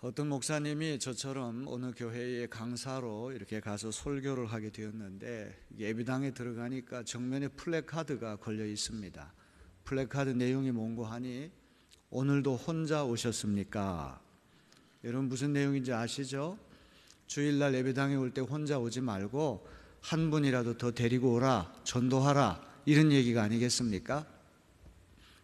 어떤 목사님이 저처럼 어느 교회의 강사로 이렇게 가서 설교를 하게 되었는데 예배당에 들어가니까 정면에 플래카드가 걸려 있습니다. 플래카드 내용이 뭔고 하니 오늘도 혼자 오셨습니까? 여러분 무슨 내용인지 아시죠? 주일날 예배당에 올 때 혼자 오지 말고 한 분이라도 더 데리고 오라, 전도하라, 이런 얘기가 아니겠습니까?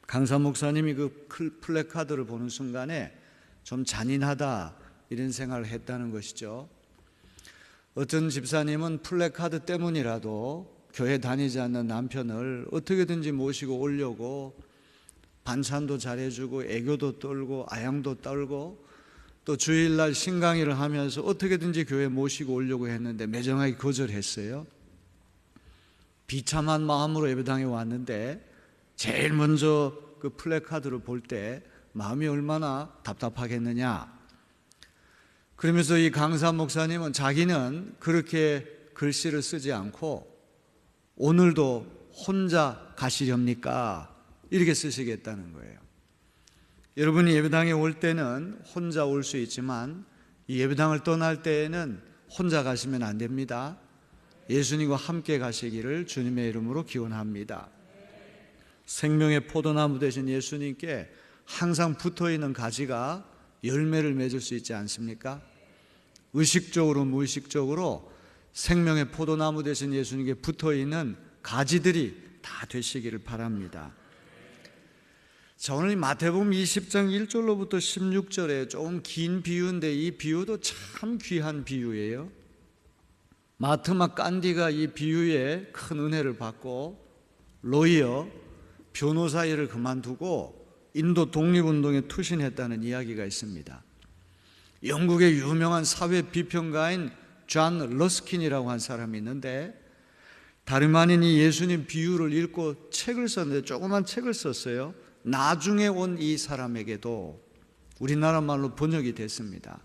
강사 목사님이 그 플래카드를 보는 순간에 좀 잔인하다 이런 생각을 했다는 것이죠. 어떤 집사님은 플래카드 때문이라도 교회 다니지 않는 남편을 어떻게든지 모시고 오려고 반찬도 잘해주고 애교도 떨고 아양도 떨고 또 주일날 신강의를 하면서 어떻게든지 교회 모시고 오려고 했는데 매정하게 거절했어요. 비참한 마음으로 예배당에 왔는데 제일 먼저 그 플래카드를 볼 때 마음이 얼마나 답답하겠느냐. 그러면서 이 강사 목사님은 자기는 그렇게 글씨를 쓰지 않고 오늘도 혼자 가시렵니까? 이렇게 쓰시겠다는 거예요. 여러분이 예배당에 올 때는 혼자 올 수 있지만 이 예배당을 떠날 때에는 혼자 가시면 안 됩니다. 예수님과 함께 가시기를 주님의 이름으로 기원합니다. 생명의 포도나무 되신 예수님께 항상 붙어있는 가지가 열매를 맺을 수 있지 않습니까? 의식적으로 무의식적으로 생명의 포도나무 되신 예수님께 붙어있는 가지들이 다 되시기를 바랍니다. 자, 오늘 마태복음 20장 1절로부터 16절에 좀 긴 비유인데 이 비유도 참 귀한 비유예요. 마트마 간디가 이 비유에 큰 은혜를 받고 로이어 변호사 일을 그만두고 인도 독립운동에 투신했다는 이야기가 있습니다. 영국의 유명한 사회 비평가인 존 러스킨이라고 한 사람이 있는데 다름 아닌 이 예수님 비유를 읽고 책을 썼는데 조그만 책을 썼어요. 나중에 온 이 사람에게도 우리나라 말로 번역이 됐습니다.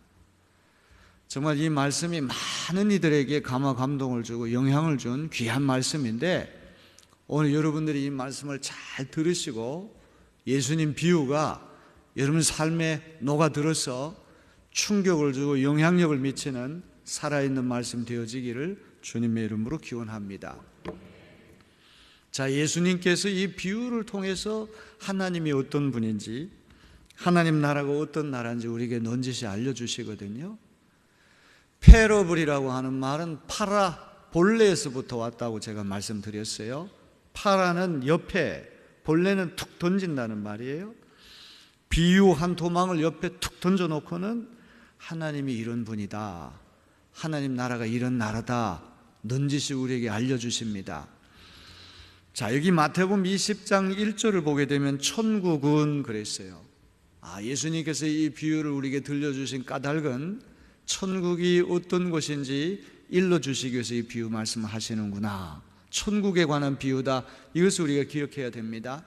정말 이 말씀이 많은 이들에게 감화 감동을 주고 영향을 준 귀한 말씀인데 오늘 여러분들이 이 말씀을 잘 들으시고 예수님 비유가 여러분 삶에 녹아들어서 충격을 주고 영향력을 미치는 살아있는 말씀 되어지기를 주님의 이름으로 기원합니다. 자, 예수님께서 이 비유를 통해서 하나님이 어떤 분인지 하나님 나라가 어떤 나라인지 우리에게 넌지시 알려주시거든요. 패러블이라고 하는 말은 파라 본래에서부터 왔다고 제가 말씀드렸어요. 파라는 옆에, 본래는 툭 던진다는 말이에요. 비유 한 토막을 옆에 툭 던져놓고는 하나님이 이런 분이다, 하나님 나라가 이런 나라다 넌지시 우리에게 알려주십니다. 자, 여기 마태복음 20장 1절을 보게 되면 천국은 그랬어요. 예수님께서 이 비유를 우리에게 들려주신 까닭은 천국이 어떤 곳인지 일러주시기 위해서 이 비유 말씀을 하시는구나, 천국에 관한 비유다, 이것을 우리가 기억해야 됩니다.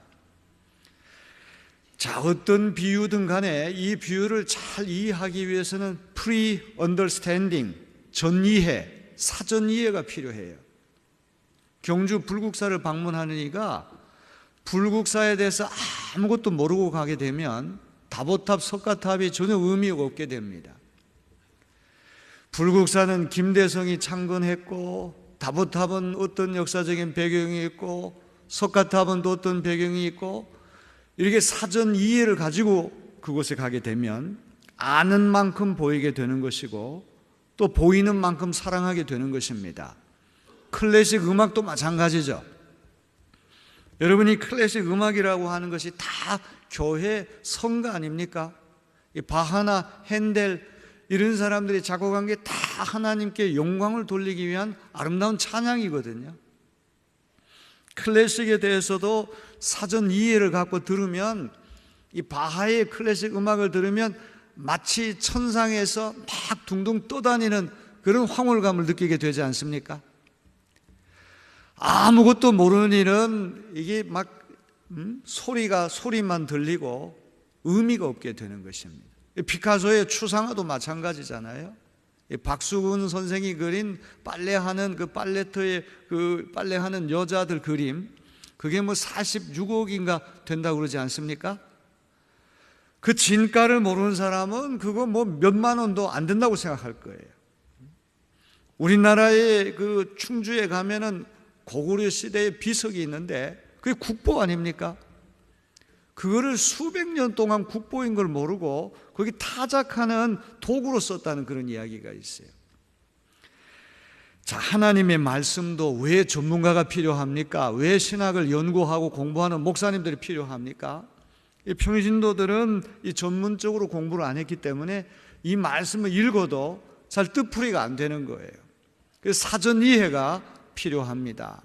자, 어떤 비유든 간에 이 비유를 잘 이해하기 위해서는 pre-understanding, 전이해, 사전 이해가 필요해요. 경주 불국사를 방문하는 이가 불국사에 대해서 아무것도 모르고 가게 되면 다보탑, 석가탑이 전혀 의미가 없게 됩니다. 불국사는 김대성이 창건했고 다보탑은 어떤 역사적인 배경이 있고 석가탑은 또 어떤 배경이 있고 이렇게 사전 이해를 가지고 그곳에 가게 되면 아는 만큼 보이게 되는 것이고 또 보이는 만큼 사랑하게 되는 것입니다. 클래식 음악도 마찬가지죠. 여러분이 클래식 음악이라고 하는 것이 다 교회 성가 아닙니까? 바하나 핸델 이런 사람들이 작곡한 게 다 하나님께 영광을 돌리기 위한 아름다운 찬양이거든요. 클래식에 대해서도 사전 이해를 갖고 들으면 이 바하의 클래식 음악을 들으면 마치 천상에서 막 둥둥 떠다니는 그런 황홀감을 느끼게 되지 않습니까? 아무것도 모르는 일은 이게 막 소리만 들리고 의미가 없게 되는 것입니다. 피카소의 추상화도 마찬가지잖아요. 박수근 선생이 그린 빨래하는 그 빨래터의 그 빨래하는 여자들 그림, 그게 뭐 46억인가 된다고 그러지 않습니까? 그 진가를 모르는 사람은 그거 뭐 몇만 원도 안 된다고 생각할 거예요. 우리나라의 그 충주에 가면은 고구려 시대의 비석이 있는데 그게 국보 아닙니까? 그거를 수백 년 동안 국보인 걸 모르고 거기 타작하는 도구로 썼다는 그런 이야기가 있어요. 자, 하나님의 말씀도 왜 전문가가 필요합니까? 왜 신학을 연구하고 공부하는 목사님들이 필요합니까? 이 평신도들은 이 전문적으로 공부를 안 했기 때문에 이 말씀을 읽어도 잘 뜻풀이가 안 되는 거예요. 그래서 사전 이해가 필요합니다.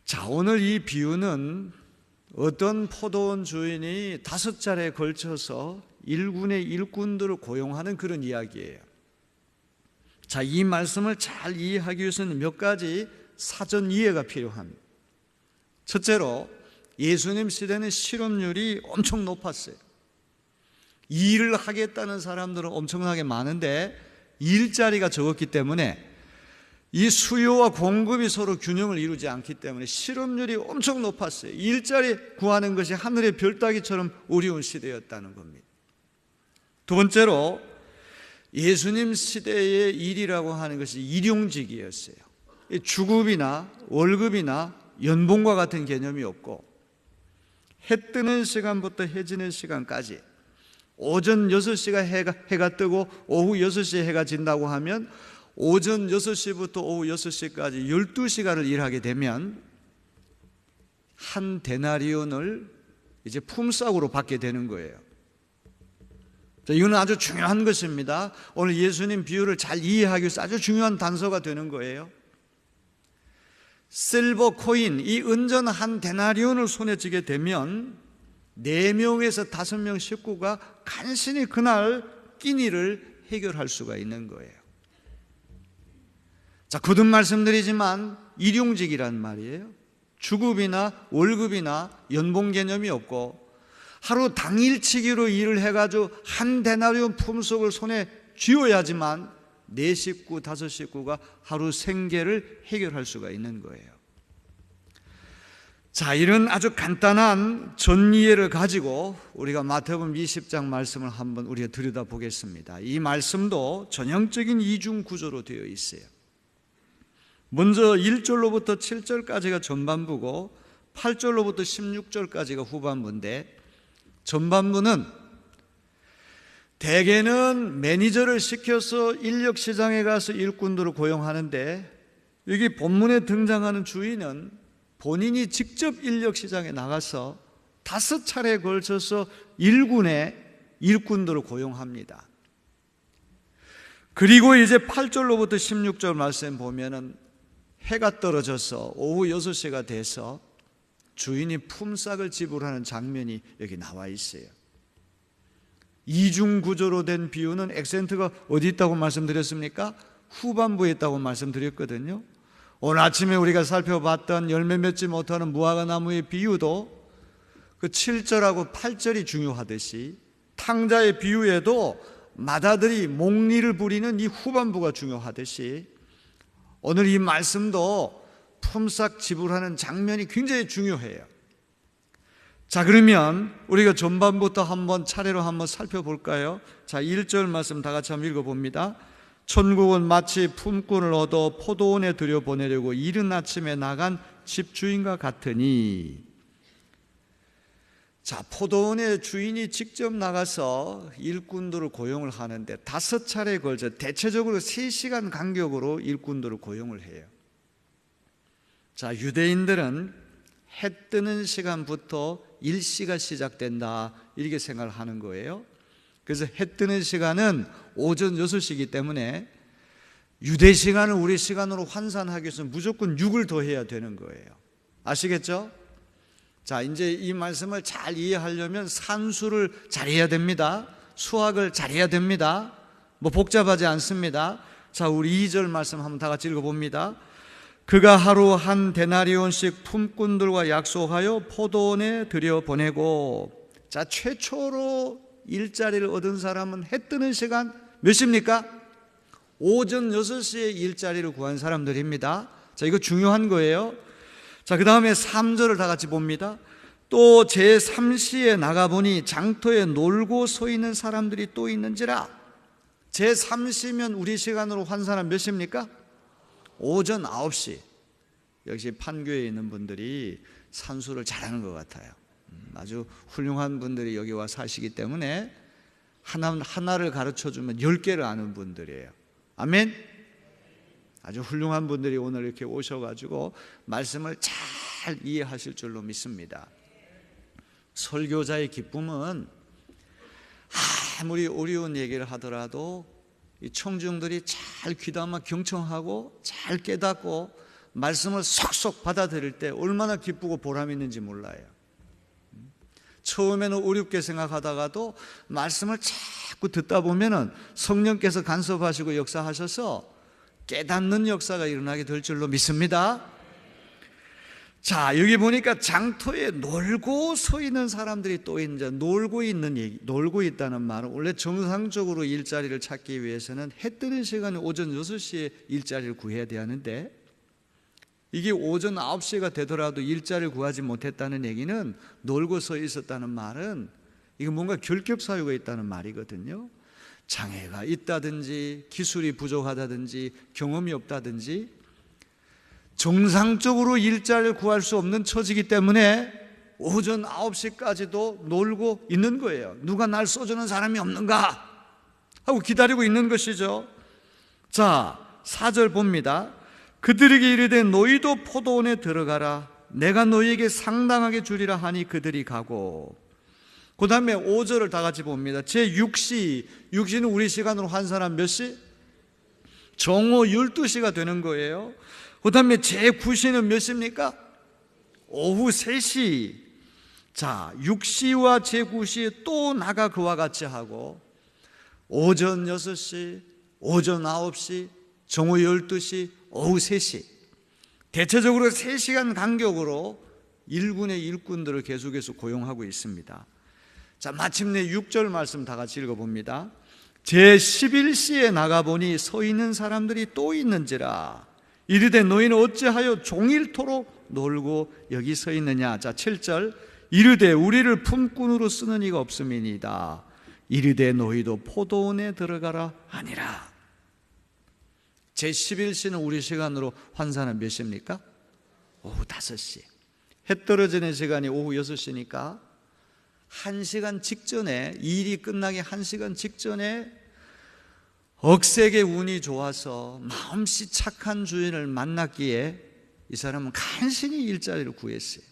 자, 오늘 이 비유는 어떤 포도원 주인이 5차례에 걸쳐서 일군의 일꾼들을 고용하는 그런 이야기예요. 자, 이 말씀을 잘 이해하기 위해서는 몇 가지 사전 이해가 필요합니다. 첫째로 예수님 시대는 실업률이 엄청 높았어요. 일을 하겠다는 사람들은 엄청나게 많은데 일자리가 적었기 때문에 이 수요와 공급이 서로 균형을 이루지 않기 때문에 실업률이 엄청 높았어요. 일자리 구하는 것이 하늘의 별 따기처럼 어려운 시대였다는 겁니다. 두 번째로 예수님 시대의 일이라고 하는 것이 일용직이었어요. 주급이나 월급이나 연봉과 같은 개념이 없고 해 뜨는 시간부터 해 지는 시간까지 오전 6시가 해가 뜨고 오후 6시에 해가 진다고 하면 오전 6시부터 오후 6시까지 12시간을 일하게 되면 한 데나리온을 이제 품삯으로 받게 되는 거예요. 자, 이거는 아주 중요한 것입니다. 오늘 예수님 비유를 잘 이해하기 위해서 아주 중요한 단서가 되는 거예요. 실버 코인, 이 은전 한 데나리온을 손에 쥐게 되면 4명에서 5명 식구가 간신히 그날 끼니를 해결할 수가 있는 거예요. 자, 거듭 말씀드리지만 일용직이란 말이에요. 주급이나 월급이나 연봉 개념이 없고 하루 당일치기로 일을 해가지고 한 데나리온 품삯을 손에 쥐어야지만 4식구, 5식구가 하루 생계를 해결할 수가 있는 거예요. 자, 이런 아주 간단한 전이해를 가지고 우리가 마태복음 20장 말씀을 한번 우리가 들여다보겠습니다. 이 말씀도 전형적인 이중 구조로 되어 있어요. 먼저 1절로부터 7절까지가 전반부고 8절로부터 16절까지가 후반부인데, 전반부는 대개는 매니저를 시켜서 인력시장에 가서 일꾼들을 고용하는데, 여기 본문에 등장하는 주인은 본인이 직접 인력시장에 나가서 5차례에 걸쳐서 일군의 일꾼들을 고용합니다. 그리고 이제 8절로부터 16절 말씀 보면은 해가 떨어져서 오후 6시가 돼서 주인이 품삯을 지불하는 장면이 여기 나와 있어요. 이중 구조로 된 비유는 액센트가 어디 있다고 말씀드렸습니까? 후반부에 있다고 말씀드렸거든요. 오늘 아침에 우리가 살펴봤던 열매 맺지 못하는 무화과 나무의 비유도 그 7절하고 8절이 중요하듯이 탕자의 비유에도 마다들이 목리를 부리는 이 후반부가 중요하듯이 오늘 이 말씀도 품삯 지불하는 장면이 굉장히 중요해요. 자, 그러면 우리가 전반부터 한번 차례로 한번 살펴볼까요? 자, 1절 말씀 다 같이 한번 읽어봅니다. 천국은 마치 품꾼을 얻어 포도원에 들여보내려고 이른 아침에 나간 집주인과 같으니. 자, 포도원의 주인이 직접 나가서 일꾼들을 고용을 하는데 5차례에 걸쳐 대체적으로 3시간 간격으로 일꾼들을 고용을 해요. 자, 유대인들은 해 뜨는 시간부터 일시가 시작된다, 이렇게 생각을 하는 거예요. 그래서 해 뜨는 시간은 오전 6시이기 때문에 유대 시간을 우리 시간으로 환산하기 위해서 무조건 6을 더해야 되는 거예요. 아시겠죠? 자, 이제 이 말씀을 잘 이해하려면 산수를 잘해야 됩니다. 수학을 잘해야 됩니다. 뭐 복잡하지 않습니다. 자, 우리 2절 말씀 한번 다 같이 읽어봅니다. 그가 하루 한 데나리온씩 품꾼들과 약속하여 포도원에 들여보내고. 자, 최초로 일자리를 얻은 사람은 해 뜨는 시간 몇 시입니까? 오전 6시에 일자리를 구한 사람들입니다. 자, 이거 중요한 거예요. 자, 그 다음에 3절을 다 같이 봅니다. 또 제3시에 나가보니 장터에 놀고 서 있는 사람들이 또 있는지라. 제3시면 우리 시간으로 환산하면 몇 시입니까? 오전 9시. 역시 판교에 있는 분들이 산수를 잘하는 것 같아요. 아주 훌륭한 분들이 여기 와 사시기 때문에 하나를 가르쳐주면 10개를 아는 분들이에요. 아멘? 아주 훌륭한 분들이 오늘 이렇게 오셔가지고 말씀을 잘 이해하실 줄로 믿습니다. 설교자의 기쁨은 아무리 어려운 얘기를 하더라도 이 청중들이 잘 귀담아 경청하고 잘 깨닫고 말씀을 속속 받아들일 때 얼마나 기쁘고 보람 있는지 몰라요. 처음에는 어렵게 생각하다가도 말씀을 자꾸 듣다 보면은 성령께서 간섭하시고 역사하셔서 깨닫는 역사가 일어나게 될 줄로 믿습니다. 자, 여기 보니까 장터에 놀고 서 있는 사람들이 또 이제 놀고 있다는 말은 원래 정상적으로 일자리를 찾기 위해서는 해 뜨는 시간에 오전 6시에 일자리를 구해야 되는데, 이게 오전 9시가 되더라도 일자리를 구하지 못했다는 얘기는 놀고 서 있었다는 말은 이거 뭔가 결격 사유가 있다는 말이거든요. 장애가 있다든지 기술이 부족하다든지 경험이 없다든지 정상적으로 일자리를 구할 수 없는 처지이기 때문에 오전 9시까지도 놀고 있는 거예요. 누가 날 써주는 사람이 없는가 하고 기다리고 있는 것이죠. 자, 4절 봅니다. 그들에게 이르되 너희도 포도원에 들어가라. 내가 너희에게 상당하게 주리라 하니 그들이 가고. 그 다음에 5절을 다 같이 봅니다. 제6시, 6시는 우리 시간으로 환산하면 몇 시? 정오 12시가 되는 거예요. 그 다음에 제9시는 몇 시입니까? 오후 3시. 자, 6시와 제9시에 또 나가 그와 같이 하고, 오전 6시, 오전 9시, 정오 12시, 오후 3시. 대체적으로 3시간 간격으로 일군의 일꾼들을 계속해서 고용하고 있습니다. 자, 마침내 6절 말씀 다 같이 읽어봅니다. 제11시에 나가보니 서 있는 사람들이 또 있는지라. 이르되 너희는 어찌하여 종일토록 놀고 여기 서 있느냐. 자, 7절. 이르되 우리를 품꾼으로 쓰는 이가 없음이니이다. 이르되 너희도 포도원에 들어가라 하니라. 제11시는 우리 시간으로 환산은 몇 시입니까? 오후 5시. 해 떨어지는 시간이 오후 6시니까 1시간 직전에, 일이 끝나기 1시간 직전에 억세게 운이 좋아서 마음씨 착한 주인을 만났기에 이 사람은 간신히 일자리를 구했어요.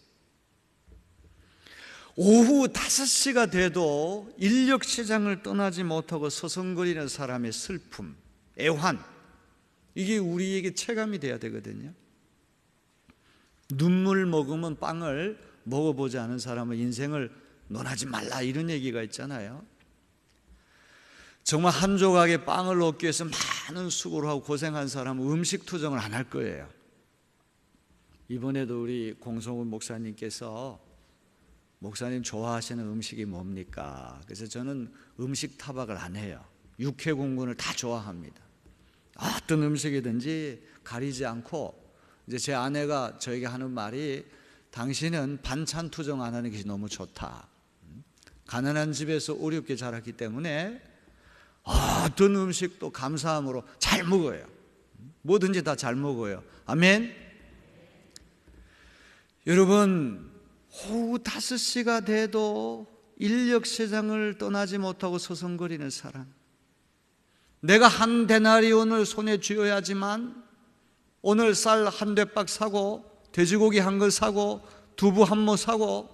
오후 5시가 돼도 인력시장을 떠나지 못하고 서성거리는 사람의 슬픔, 애환, 이게 우리에게 체감이 돼야 되거든요. 눈물 머금은 빵을 먹어보지 않은 사람은 인생을 논하지 말라, 이런 얘기가 있잖아요. 정말 한 조각의 빵을 얻기 위해서 많은 수고를 하고 고생한 사람은 음식 투정을 안 할 거예요. 이번에도 우리 공성훈 목사님께서 목사님 좋아하시는 음식이 뭡니까? 그래서 저는 음식 타박을 안 해요. 육회 공군을 다 좋아합니다. 어떤 음식이든지 가리지 않고, 이제 제 아내가 저에게 하는 말이 당신은 반찬 투정 안 하는 것이 너무 좋다. 가난한 집에서 어렵게 자랐기 때문에 어떤 음식도 감사함으로 잘 먹어요. 뭐든지 다 잘 먹어요. 아멘. 여러분, 오후 5시가 돼도 인력시장을 떠나지 못하고 서성거리는 사람, 내가 한 데나리온을 손에 쥐어야지만 오늘 쌀 한 대박 사고 돼지고기 한 걸 사고 두부 한 모 사고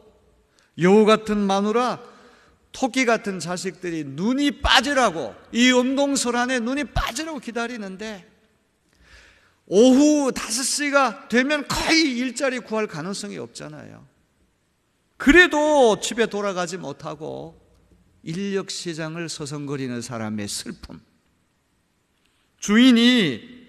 여우 같은 마누라, 토끼 같은 자식들이 눈이 빠지라고, 이 음동설 안에 눈이 빠지라고 기다리는데 오후 5시가 되면 거의 일자리 구할 가능성이 없잖아요. 그래도 집에 돌아가지 못하고 인력시장을 서성거리는 사람의 슬픔. 주인이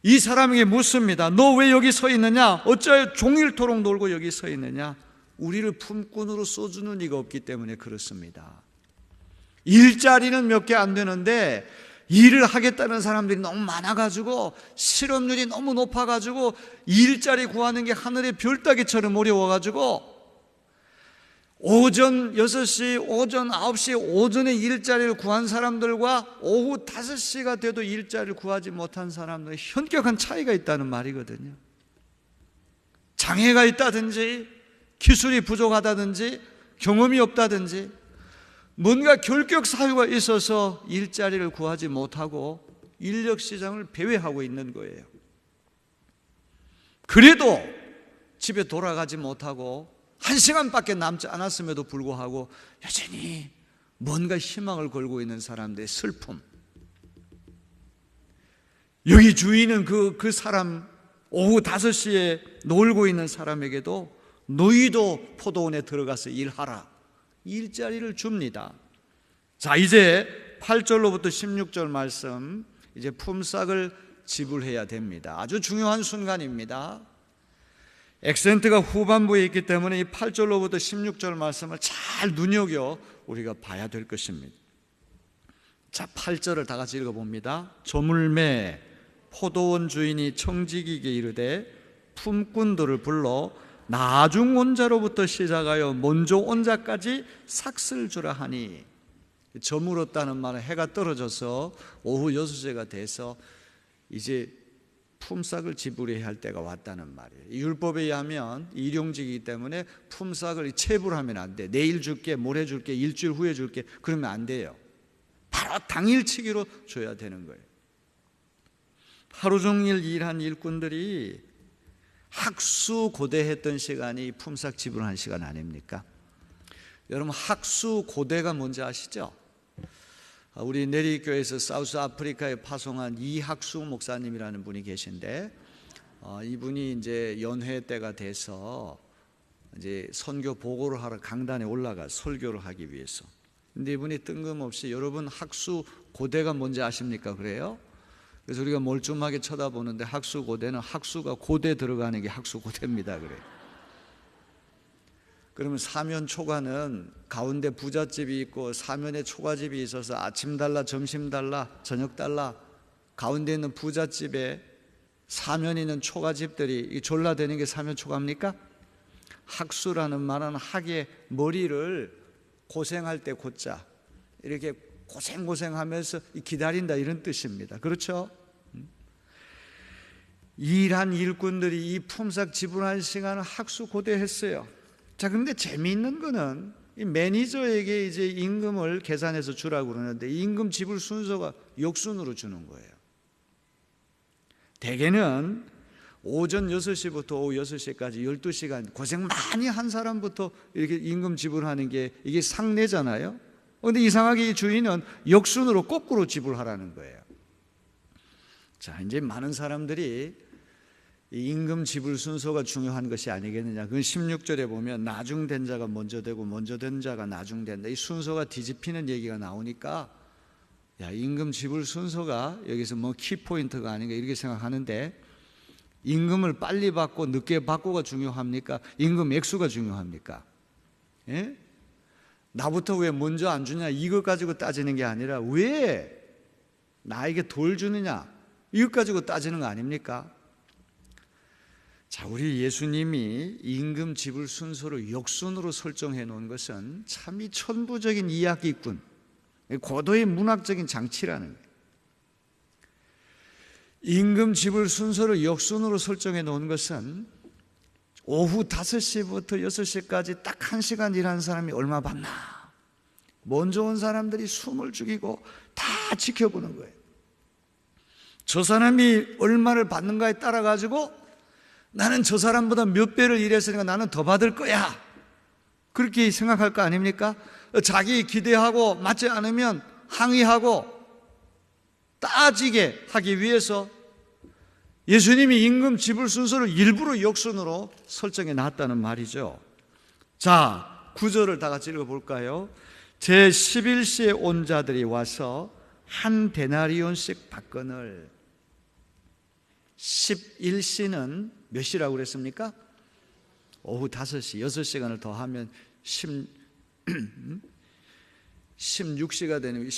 이 사람에게 묻습니다. 너 왜 여기 서 있느냐? 어찌하여 종일토록 놀고 여기 서 있느냐? 우리를 품꾼으로 써주는 이가 없기 때문에 그렇습니다. 일자리는 몇 개 안 되는데 일을 하겠다는 사람들이 너무 많아가지고 실업률이 너무 높아가지고 일자리 구하는 게 하늘의 별따기처럼 어려워가지고 오전 6시, 오전 9시, 오전에 일자리를 구한 사람들과 오후 5시가 돼도 일자리를 구하지 못한 사람들의 현격한 차이가 있다는 말이거든요. 장애가 있다든지 기술이 부족하다든지 경험이 없다든지 뭔가 결격 사유가 있어서 일자리를 구하지 못하고 인력시장을 배회하고 있는 거예요. 그래도 집에 돌아가지 못하고 1시간밖에 남지 않았음에도 불구하고 여전히 뭔가 희망을 걸고 있는 사람들의 슬픔. 여기 주인은 그 사람 오후 5시에 놀고 있는 사람에게도 너희도 포도원에 들어가서 일하라, 일자리를 줍니다. 자, 이제 8절로부터 16절 말씀, 이제 품삯을 지불해야 됩니다. 아주 중요한 순간입니다. 액센트가 후반부에 있기 때문에 이 8절로부터 16절 말씀을 잘 눈여겨 우리가 봐야 될 것입니다. 자, 8절을 다 같이 읽어봅니다. 조물매 포도원 주인이 청지기에게 이르되 품꾼들을 불러 나중 온 자로부터 시작하여 먼저 온 자까지 삭슬 주라 하니, 저물었다는 말은 해가 떨어져서 오후 6시가 돼서 이제 품삯을 지불해야 할 때가 왔다는 말이에요. 율법에 의하면 일용직이기 때문에 품삯을 체불하면 안 돼. 내일 줄게, 모레 줄게, 일주일 후에 줄게, 그러면 안 돼요. 바로 당일치기로 줘야 되는 거예요. 하루 종일 일한 일꾼들이 학수고대했던 시간이 품삯 지불하는 시간 아닙니까? 여러분, 학수고대가 뭔지 아시죠? 우리 내리교회에서 사우스 아프리카에 파송한 이학수 목사님이라는 분이 계신데, 이분이 이제 연회 때가 돼서 이제 선교 보고를 하러 강단에 올라가 설교를 하기 위해서. 근데 이분이 뜬금없이 여러분 학수 고대가 뭔지 아십니까? 그래요? 그래서 우리가 멀쩡하게 쳐다보는데 학수 고대는 학수가 고대 들어가는 게 학수 고대입니다. 그래요. 그러면 사면 초과는 가운데 부잣집이 있고 사면에 초과집이 있어서 아침 달라, 점심 달라, 저녁 달라, 가운데 있는 부잣집에 사면에 있는 초과집들이 졸라대는 게 사면 초과입니까? 학수라는 말은 학의 머리를 고생할 때 고자, 이렇게 고생하면서 기다린다, 이런 뜻입니다. 그렇죠? 일한 일꾼들이 이 품삯 지불할 시간을 학수고대했어요. 자, 근데 재미있는 거는 이 매니저에게 이제 임금을 계산해서 주라고 그러는데 임금 지불 순서가 역순으로 주는 거예요. 대개는 오전 6시부터 오후 6시까지 12시간 고생 많이 한 사람부터 이렇게 임금 지불하는 게 이게 상례잖아요. 그런데 이상하게 이 주인은 역순으로 거꾸로 지불하라는 거예요. 자, 이제 많은 사람들이 이 임금 지불 순서가 중요한 것이 아니겠느냐. 그건 16절에 보면 나중된 자가 먼저 되고 먼저 된 자가 나중된다. 이 순서가 뒤집히는 얘기가 나오니까 야, 임금 지불 순서가 여기서 뭐 키포인트가 아닌가 이렇게 생각하는데, 임금을 빨리 받고 늦게 받고가 중요합니까? 임금 액수가 중요합니까? 예? 나부터 왜 먼저 안 주냐 이것 가지고 따지는 게 아니라 왜 나에게 덜 주느냐 이것 가지고 따지는 거 아닙니까? 자, 우리 예수님이 임금 지불 순서를 역순으로 설정해 놓은 것은 참 이 천부적인 이야기꾼, 고도의 문학적인 장치라는 거예요. 임금 지불 순서를 역순으로 설정해 놓은 것은 오후 5시부터 6시까지 딱 1시간 일하는 사람이 얼마 받나, 먼저 온 사람들이 숨을 죽이고 다 지켜보는 거예요. 저 사람이 얼마를 받는가에 따라 가지고 나는 저 사람보다 몇 배를 일했으니까 나는 더 받을 거야, 그렇게 생각할 거 아닙니까? 자기 기대하고 맞지 않으면 항의하고 따지게 하기 위해서 예수님이 임금 지불 순서를 일부러 역순으로 설정해 놨다는 말이죠. 자, 9절을 다 같이 읽어볼까요? 제 11시에 온 자들이 와서 한 데나리온씩 받거늘. 11시는 몇 시라고 그랬습니까? 오후 5시, 6시간을 더하면 16시가 되는,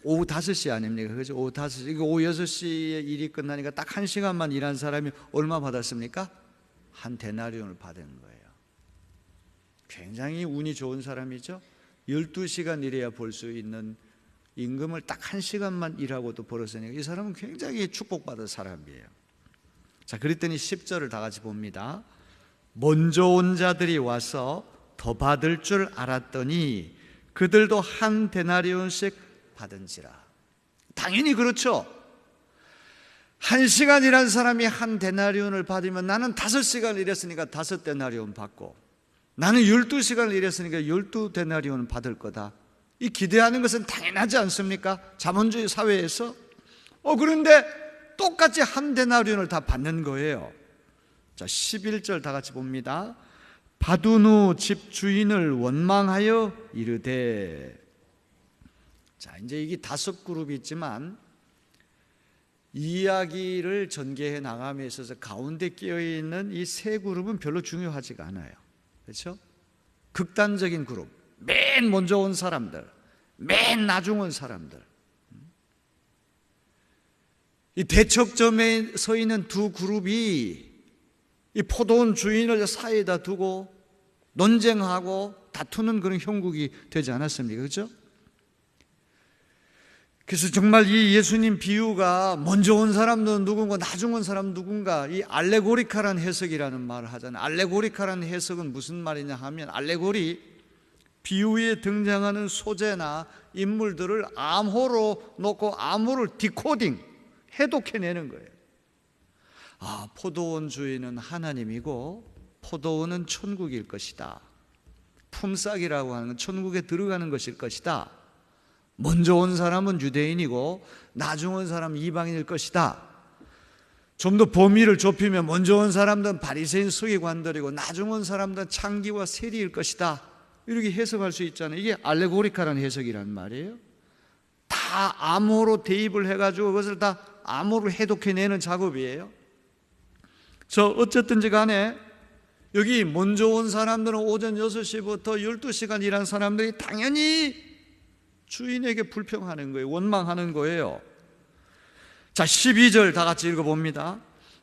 오후 5시 아닙니까? 그죠? 오후 5시, 이거 오후 6시에 일이 끝나니까 딱 1시간만 일한 사람이 얼마 받았습니까? 한 데나리온을 받은 거예요. 굉장히 운이 좋은 사람이죠. 12시간 일해야 벌 수 있는 임금을 딱 1시간만 일하고도 벌었으니까 이 사람은 굉장히 축복받은 사람이에요. 자, 그랬더니 10절을 다 같이 봅니다. 먼저 온 자들이 와서 더 받을 줄 알았더니 그들도 한 데나리온씩 받은지라. 당연히 그렇죠. 1시간 일한 사람이 한 데나리온을 받으면 나는 5시간 일했으니까 5데나리온 받고, 나는 12시간을 일했으니까 12데나리온을 받을 거다. 이 기대하는 것은 당연하지 않습니까? 자본주의 사회에서. 그런데 똑같이 한 데나리온을 다 받는 거예요. 자, 11절 다 같이 봅니다. 받은 후 집 주인을 원망하여 이르되. 자, 이제 이게 5그룹이 있지만 이야기를 전개해 나감에 있어서 가운데 끼어 있는 이 3그룹은 별로 중요하지가 않아요. 그렇죠? 극단적인 그룹, 맨 먼저 온 사람들, 맨 나중 온 사람들. 이 대척점에 서 있는 두 그룹이 이 포도원 주인을 사이에다 두고 논쟁하고 다투는 그런 형국이 되지 않았습니까? 그렇죠? 그래서 정말 이 예수님 비유가 먼저 온 사람은 누군가 나중 온 사람은 누군가, 이 알레고리카라는 해석이라는 말을 하잖아요. 알레고리카라는 해석은 무슨 말이냐 하면, 알레고리, 비유에 등장하는 소재나 인물들을 암호로 놓고 암호를 디코딩, 해독해내는 거예요. 포도원 주인은 하나님이고 포도원은 천국일 것이다. 품삯이라고 하는 건 천국에 들어가는 것일 것이다. 먼저 온 사람은 유대인이고 나중 온 사람은 이방인일 것이다. 좀 더 범위를 좁히면 먼저 온 사람들은 바리새인 서기관들이고 나중 온 사람들은 창기와 세리일 것이다. 이렇게 해석할 수 있잖아요. 이게 알레고리카라는 해석이란 말이에요. 다 암호로 대입을 해가지고 그것을 다 암호로 해독해내는 작업이에요. 어쨌든지 간에 여기 먼저 온 사람들은 오전 6시부터 12시간 일한 사람들이 당연히 주인에게 불평하는 거예요. 원망하는 거예요. 자, 12절 다 같이 읽어봅니다.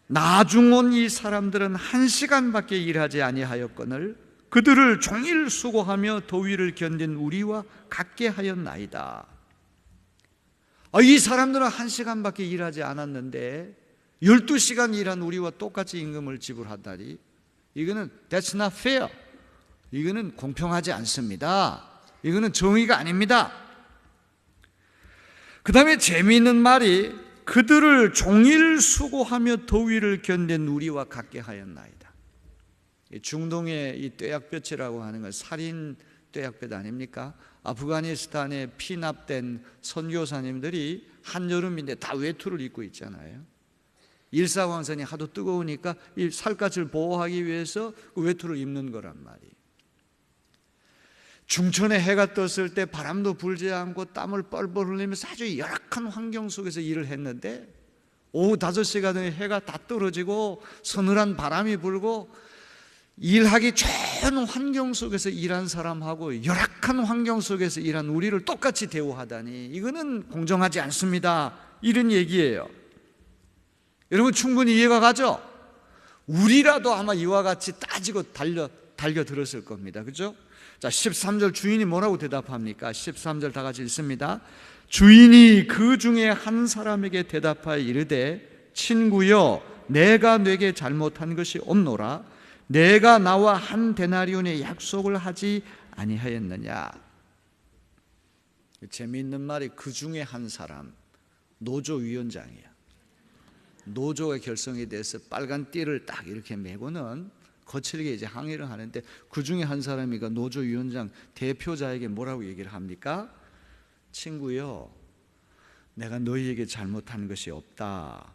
나중 온 이 사람들은 1시간밖에 일하지 아니하였거늘 그들을 종일 수고하며 더위를 견딘 우리와 같게 하였나이다. 이 사람들은 1시간밖에 일하지 않았는데 12시간 일한 우리와 똑같이 임금을 지불한다니, 이거는 that's not fair. 이거는 공평하지 않습니다. 이거는 정의가 아닙니다. 그 다음에 재미있는 말이 그들을 종일 수고하며 더위를 견딘 우리와 같게 하였나이다. 중동의 이 뙤약볕이라고 하는 건 살인 뙤약볕 아닙니까? 아프가니스탄에 피납된 선교사님들이 한여름인데 다 외투를 입고 있잖아요. 일사광선이 하도 뜨거우니까 이 살갗을 보호하기 위해서 그 외투를 입는 거란 말이에요. 중천에 해가 떴을 때 바람도 불지 않고 땀을 뻘뻘 흘리면서 아주 열악한 환경 속에서 일을 했는데 오후 5시가 되면 해가 다 떨어지고 서늘한 바람이 불고 일하기 좋은 환경 속에서 일한 사람하고 열악한 환경 속에서 일한 우리를 똑같이 대우하다니, 이거는 공정하지 않습니다. 이런 얘기예요. 여러분 충분히 이해가 가죠? 우리라도 아마 이와 같이 따지고 달겨 들었을 겁니다. 그죠? 자, 13절 주인이 뭐라고 대답합니까? 13절 다 같이 읽습니다. 주인이 그 중에 한 사람에게 대답하여 이르되 친구여, 내가 네게 잘못한 것이 없노라. 내가 나와 한 데나리온의 약속을 하지 아니하였느냐. 재미있는 말이 그 중에 한 사람, 노조위원장이야. 노조가 결성이 돼서 빨간 띠를 딱 이렇게 메고는 거칠게 이제 항의를 하는데 그 중에 한 사람이가 노조위원장 대표자에게 뭐라고 얘기를 합니까? 친구요, 내가 너희에게 잘못한 것이 없다.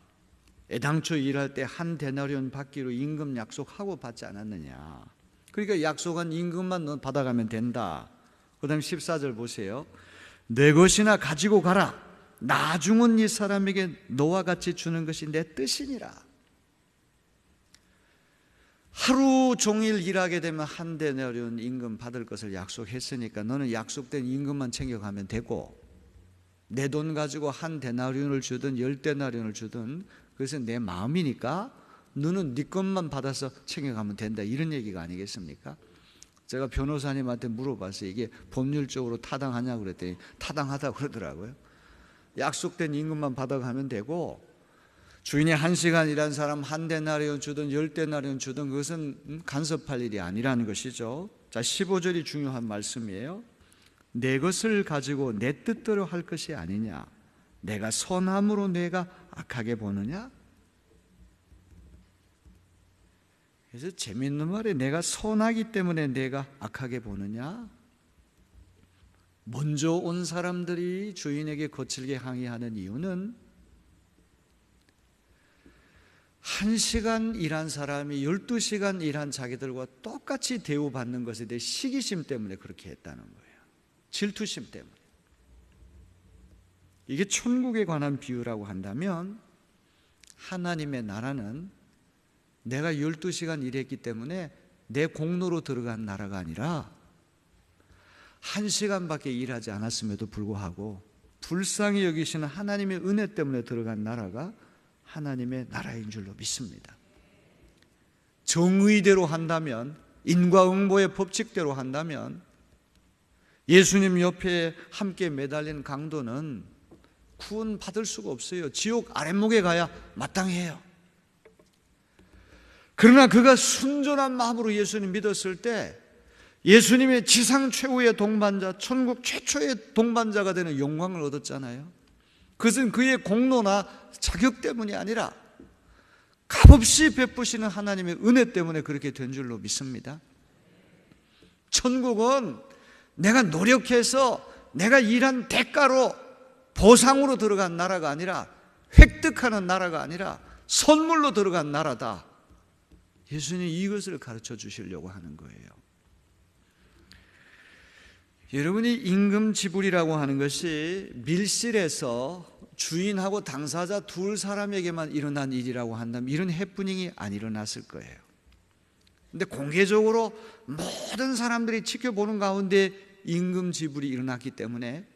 애당초 일할 때 한 데나리온 받기로 임금 약속하고 받지 않았느냐. 그러니까 약속한 임금만 너 받아가면 된다. 그 다음에 14절 보세요. 내 것이나 가지고 가라. 나중은 이 사람에게 너와 같이 주는 것이 내 뜻이니라. 하루 종일 일하게 되면 한 데나리온 임금 받을 것을 약속했으니까 너는 약속된 임금만 챙겨가면 되고, 내 돈 가지고 한 데나리온을 주든 10데나리온을 주든 그것은 내 마음이니까 너는 네 것만 받아서 챙겨가면 된다, 이런 얘기가 아니겠습니까? 제가 변호사님한테 물어봤어요. 이게 법률적으로 타당하냐고 그랬더니 타당하다고 그러더라고요. 약속된 임금만 받아가면 되고, 주인이 1시간 일한 사람 1데나리온 주든 10데나리온 주든 그것은 간섭할 일이 아니라는 것이죠. 자, 15절이 중요한 말씀이에요. 내 것을 가지고 내 뜻대로 할 것이 아니냐, 내가 선함으로 내가 악하게 보느냐. 그래서 재밌는 말이에요. 내가 선하기 때문에 내가 악하게 보느냐. 먼저 온 사람들이 주인에게 거칠게 항의하는 이유는 1시간 일한 사람이 12시간 일한 자기들과 똑같이 대우받는 것에 대해 시기심 때문에 그렇게 했다는 거예요. 질투심 때문에. 이게 천국에 관한 비유라고 한다면, 하나님의 나라는 내가 12시간 일했기 때문에 내 공로로 들어간 나라가 아니라 1시간밖에 일하지 않았음에도 불구하고 불쌍히 여기시는 하나님의 은혜 때문에 들어간 나라가 하나님의 나라인 줄로 믿습니다. 정의대로 한다면, 인과응보의 법칙대로 한다면 예수님 옆에 함께 매달린 강도는 구원 받을 수가 없어요. 지옥 아랫목에 가야 마땅해요. 그러나 그가 순전한 마음으로 예수님 믿었을 때 예수님의 지상 최후의 동반자, 천국 최초의 동반자가 되는 영광을 얻었잖아요. 그것은 그의 공로나 자격 때문이 아니라 값없이 베푸시는 하나님의 은혜 때문에 그렇게 된 줄로 믿습니다. 천국은 내가 노력해서 내가 일한 대가로 보상으로 들어간 나라가 아니라, 획득하는 나라가 아니라 선물로 들어간 나라다. 예수님이 이것을 가르쳐 주시려고 하는 거예요. 여러분이 임금 지불이라고 하는 것이 밀실에서 주인하고 당사자 둘 사람에게만 일어난 일이라고 한다면 이런 해프닝이 안 일어났을 거예요. 근데 공개적으로 모든 사람들이 지켜보는 가운데 임금 지불이 일어났기 때문에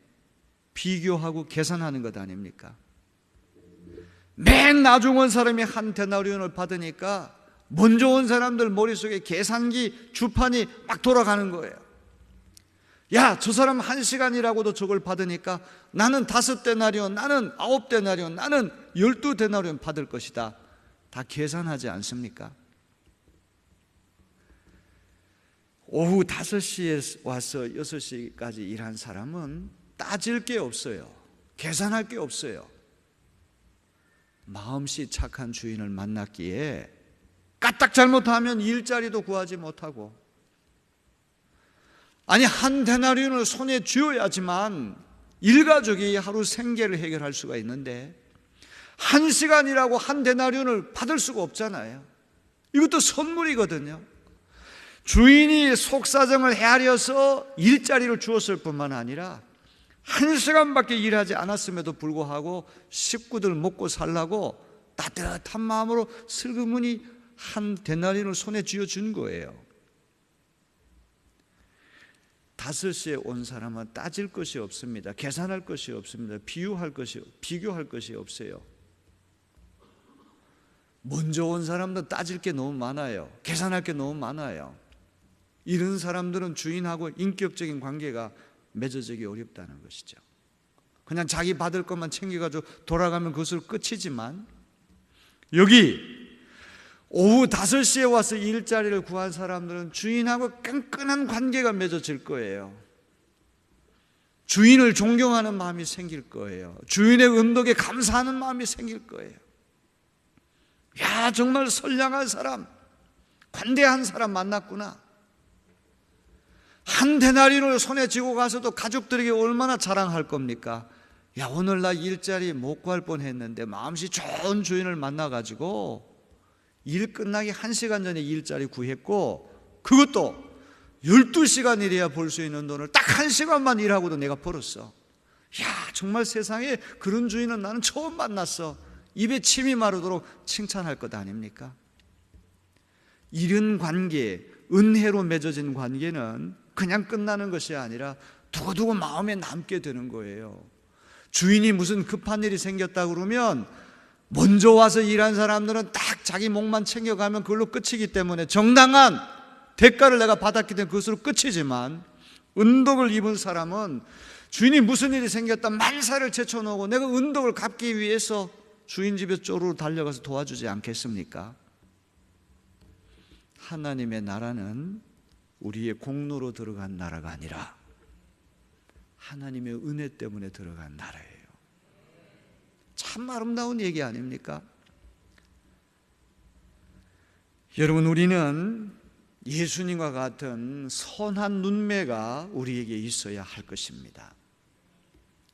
비교하고 계산하는 것 아닙니까? 맨 나중 온 사람이 1데나리온을 받으니까 먼저 온 사람들 머릿속에 계산기 주판이 막 돌아가는 거예요. 야, 저 사람 1시간이라고도 저걸 받으니까 나는 5데나리온, 나는 9데나리온, 나는 12데나리온 받을 것이다. 다 계산하지 않습니까? 오후 5시에 와서 6시까지 일한 사람은 따질 게 없어요. 계산할 게 없어요. 마음씨 착한 주인을 만났기에 까딱 잘못하면 일자리도 구하지 못하고, 아니 1데나리온을 손에 쥐어야지만 일가족이 하루 생계를 해결할 수가 있는데 1시간이라고 1데나리온을 받을 수가 없잖아요. 이것도 선물이거든요. 주인이 속사정을 헤아려서 일자리를 주었을 뿐만 아니라 1시간밖에 일하지 않았음에도 불구하고 식구들 먹고 살라고 따뜻한 마음으로 슬그머니 1데나리온을 손에 쥐어준 거예요. 5시에 온 사람은 따질 것이 없습니다. 계산할 것이 없습니다. 비교할 것이 없어요. 먼저 온 사람들은 따질 게 너무 많아요. 계산할 게 너무 많아요. 이런 사람들은 주인하고 인격적인 관계가 맺어지기 어렵다는 것이죠. 그냥 자기 받을 것만 챙겨가지고 돌아가면 그것으로 끝이지만, 여기 오후 5시에 와서 일자리를 구한 사람들은 주인하고 끈끈한 관계가 맺어질 거예요. 주인을 존경하는 마음이 생길 거예요. 주인의 은덕에 감사하는 마음이 생길 거예요. 야, 정말 선량한 사람, 관대한 사람 만났구나. 1데나리온을 손에 쥐고 가서도 가족들에게 얼마나 자랑할 겁니까? 야, 오늘 나 일자리 못 구할 뻔했는데 마음씨 좋은 주인을 만나가지고 일 끝나기 1시간 전에 일자리 구했고, 그것도 12시간 일해야 벌 수 있는 돈을 딱 1시간만 일하고도 내가 벌었어. 야, 정말 세상에 그런 주인은 나는 처음 만났어. 입에 침이 마르도록 칭찬할 것 아닙니까? 이런 관계, 은혜로 맺어진 관계는 그냥 끝나는 것이 아니라 두고두고 마음에 남게 되는 거예요. 주인이 무슨 급한 일이 생겼다 그러면 먼저 와서 일한 사람들은 딱 자기 목만 챙겨가면 그걸로 끝이기 때문에 정당한 대가를 내가 받았기 때문에 그것으로 끝이지만, 은덕을 입은 사람은 주인이 무슨 일이 생겼다 만사를 제쳐놓고 내가 은덕을 갚기 위해서 주인 집에 쪼르르 달려가서 도와주지 않겠습니까? 하나님의 나라는 우리의 공로로 들어간 나라가 아니라 하나님의 은혜 때문에 들어간 나라예요. 참 아름다운 얘기 아닙니까? 여러분, 우리는 예수님과 같은 선한 눈매가 우리에게 있어야 할 것입니다.